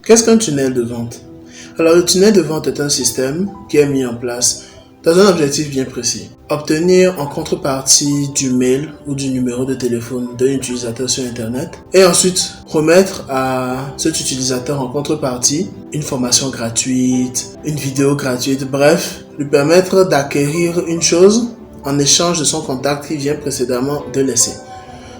Qu'est-ce qu'un tunnel de vente? Alors, le tunnel de vente est un système qui est mis en place dans un objectif bien précis. Obtenir en contrepartie du mail ou du numéro de téléphone d'un utilisateur sur Internet et ensuite remettre à cet utilisateur en contrepartie une formation gratuite, une vidéo gratuite, bref, lui permettre d'acquérir une chose en échange de son contact qu'il vient précédemment de laisser.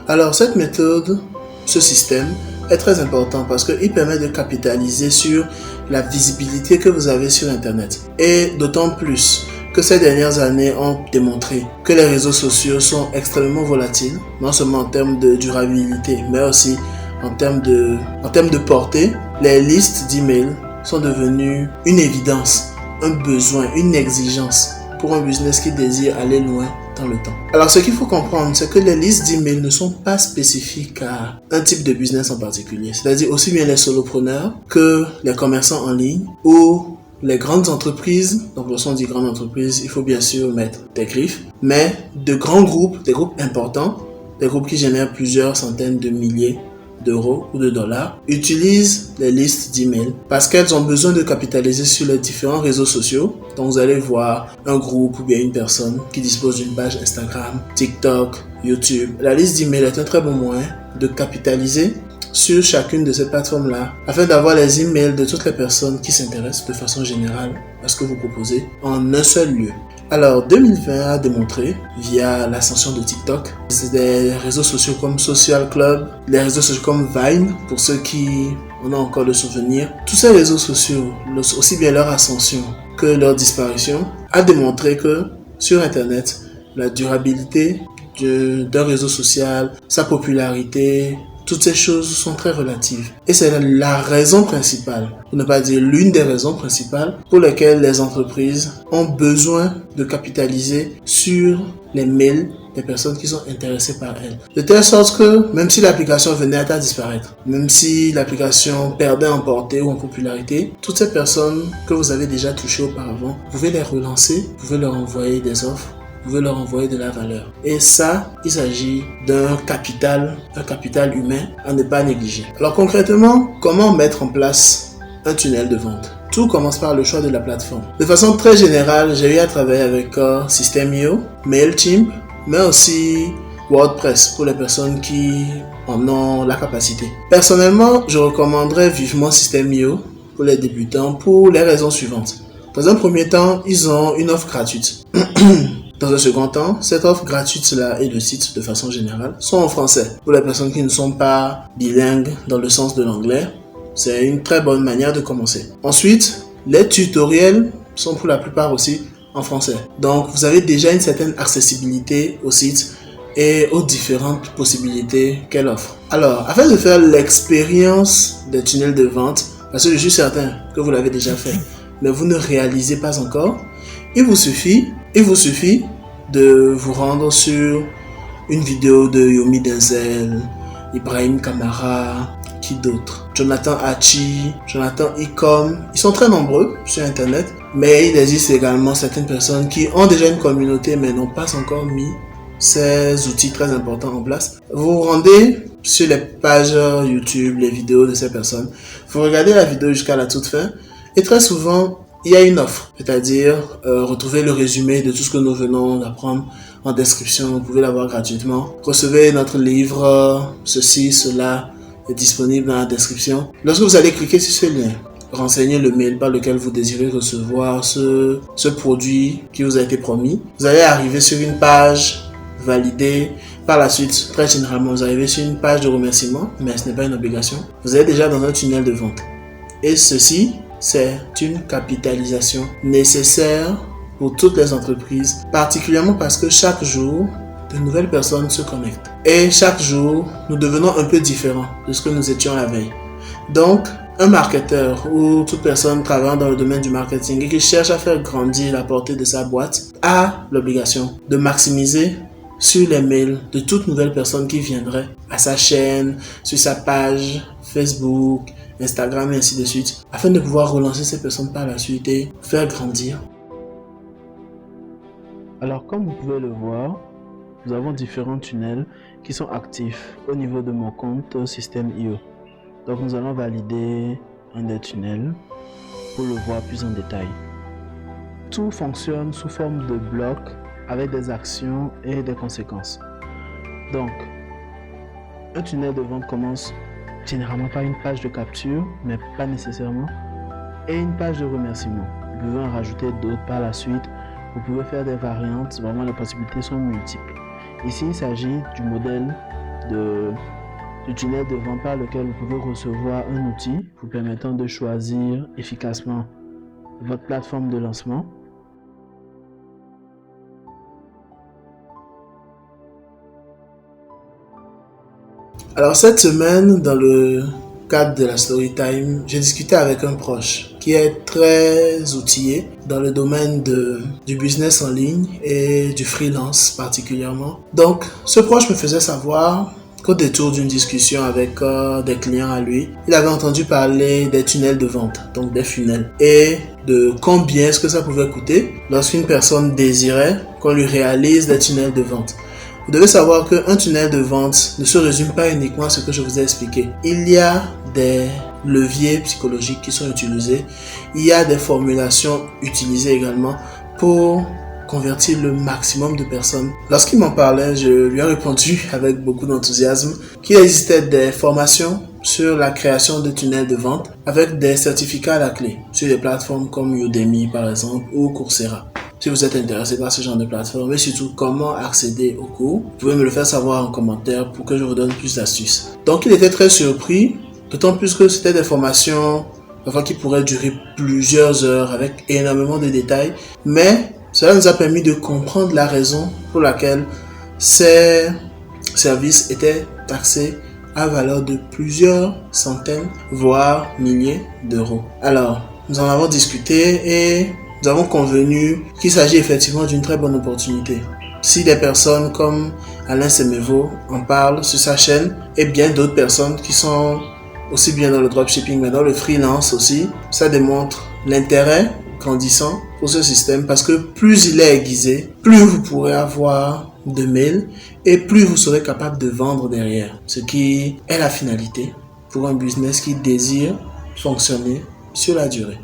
Alors, cette méthode, ce système, est très important parce qu'il permet de capitaliser sur la visibilité que vous avez sur Internet. Et d'autant plus que ces dernières années ont démontré que les réseaux sociaux sont extrêmement volatiles, non seulement en termes de durabilité, mais aussi en termes de portée. Les listes d'emails sont devenues une évidence, un besoin, une exigence pour un business qui désire aller loin dans le temps. Alors, ce qu'il faut comprendre, c'est que les listes d'emails ne sont pas spécifiques à un type de business en particulier. C'est-à-dire aussi bien les solopreneurs que les commerçants en ligne ou les grandes entreprises. Donc, lorsqu'on dit grandes entreprises, il faut bien sûr mettre des griffes, mais de grands groupes, des groupes importants, des groupes qui génèrent plusieurs centaines de milliers d'euros ou de dollars, utilisent les listes d'emails parce qu'elles ont besoin de capitaliser sur les différents réseaux sociaux. Donc vous allez voir un groupe ou bien une personne qui dispose d'une page Instagram, TikTok, YouTube. La liste d'emails est un très bon moyen de capitaliser sur chacune de ces plateformes-là afin d'avoir les emails de toutes les personnes qui s'intéressent de façon générale à ce que vous proposez en un seul lieu. Alors, 2020 a démontré, via l'ascension de TikTok, des réseaux sociaux comme Social Club, les réseaux sociaux comme Vine, pour ceux qui en ont encore le souvenir, tous ces réseaux sociaux, aussi bien leur ascension que leur disparition, a démontré que sur Internet, la durabilité d'un réseau social, sa popularité, toutes ces choses sont très relatives. Et c'est la raison principale, pour ne pas dire l'une des raisons principales, pour lesquelles les entreprises ont besoin de capitaliser sur les mails des personnes qui sont intéressées par elles. De telle sorte que même si l'application venait à disparaître, même si l'application perdait en portée ou en popularité, toutes ces personnes que vous avez déjà touchées auparavant, vous pouvez les relancer, vous pouvez leur envoyer des offres, vous pouvez leur envoyer de la valeur. Et ça, il s'agit d'un capital humain à ne pas négliger. Alors concrètement, comment mettre en place un tunnel de vente? Tout commence par le choix de la plateforme. De façon très générale, j'ai eu à travailler avec System.io, MailChimp, mais aussi WordPress pour les personnes qui en ont la capacité. Personnellement, je recommanderais vivement System.io pour les débutants pour les raisons suivantes. Dans un premier temps, ils ont une offre gratuite. Dans un second temps, cette offre gratuite-là et le site de façon générale sont en français. Pour les personnes qui ne sont pas bilingues dans le sens de l'anglais, c'est une très bonne manière de commencer. Ensuite, les tutoriels sont pour la plupart aussi en français. Donc, vous avez déjà une certaine accessibilité au site et aux différentes possibilités qu'elle offre. Alors, afin de faire l'expérience des tunnels de vente, parce que je suis certain que vous l'avez déjà fait, mais vous ne réalisez pas encore, il vous suffit de vous rendre sur une vidéo de Yomi Denzel, Ibrahim Kamara, qui d'autre, Jonathan Hachi, Jonathan Icom. Ils sont très nombreux sur Internet, mais il existe également certaines personnes qui ont déjà une communauté mais n'ont pas encore mis ces outils très importants en place. Vous vous rendez sur les pages YouTube, les vidéos de ces personnes, vous regardez la vidéo jusqu'à la toute fin et très souvent, il y a une offre, c'est-à-dire retrouvez le résumé de tout ce que nous venons d'apprendre en description, vous pouvez l'avoir gratuitement. Recevez notre livre, ceci, cela est disponible dans la description. Lorsque vous allez cliquer sur ce lien, renseignez le mail par lequel vous désirez recevoir ce produit qui vous a été promis. Vous allez arriver sur une page validée. Par la suite, très généralement, vous arrivez sur une page de remerciement, mais ce n'est pas une obligation. Vous êtes déjà dans un tunnel de vente. Et ceci, c'est une capitalisation nécessaire pour toutes les entreprises, particulièrement parce que chaque jour, de nouvelles personnes se connectent. Et chaque jour, nous devenons un peu différents de ce que nous étions la veille. Donc, un marketeur ou toute personne travaillant dans le domaine du marketing et qui cherche à faire grandir la portée de sa boîte a l'obligation de maximiser sur les mails de toute nouvelle personne qui viendrait à sa chaîne, sur sa page Facebook, Instagram et ainsi de suite, afin de pouvoir relancer ces personnes par la suite et faire grandir. Alors, comme vous pouvez le voir, nous avons différents tunnels qui sont actifs au niveau de mon compte System.io. Donc, nous allons valider un des tunnels pour le voir plus en détail. Tout fonctionne sous forme de blocs avec des actions et des conséquences. Donc, un tunnel de vente commence généralement par une page de capture, mais pas nécessairement, et une page de remerciement. Vous pouvez en rajouter d'autres par la suite. Vous pouvez faire des variantes, vraiment les possibilités sont multiples. Ici, il s'agit du modèle du tunnel de vente par lequel vous pouvez recevoir un outil vous permettant de choisir efficacement votre plateforme de lancement. Alors cette semaine, dans le cadre de la Storytime, j'ai discuté avec un proche qui est très outillé dans le domaine du business en ligne et du freelance particulièrement. Donc ce proche me faisait savoir qu'au détour d'une discussion avec des clients à lui, il avait entendu parler des tunnels de vente, donc des funnels, et de combien est-ce que ça pouvait coûter lorsqu'une personne désirait qu'on lui réalise des tunnels de vente. Vous devez savoir qu'un tunnel de vente ne se résume pas uniquement à ce que je vous ai expliqué. Il y a des leviers psychologiques qui sont utilisés. Il y a des formulations utilisées également pour convertir le maximum de personnes. Lorsqu'il m'en parlait, je lui ai répondu avec beaucoup d'enthousiasme qu'il existait des formations sur la création de tunnels de vente avec des certificats à la clé sur des plateformes comme Udemy par exemple ou Coursera. Si vous êtes intéressé par ce genre de plateforme et surtout comment accéder aux cours, vous pouvez me le faire savoir en commentaire pour que je vous donne plus d'astuces. Donc il était très surpris, d'autant plus que c'était des formations qui pourraient durer plusieurs heures avec énormément de détails, mais cela nous a permis de comprendre la raison pour laquelle ces services étaient taxés à valeur de plusieurs centaines, voire milliers d'euros. Alors, nous en avons discuté et nous avons convenu qu'il s'agit effectivement d'une très bonne opportunité. Si des personnes comme Alain Semevo en parlent sur sa chaîne et bien d'autres personnes qui sont aussi bien dans le dropshipping mais dans le freelance aussi, ça démontre l'intérêt grandissant pour ce système parce que plus il est aiguisé, plus vous pourrez avoir de mails et plus vous serez capable de vendre derrière. Ce qui est la finalité pour un business qui désire fonctionner sur la durée.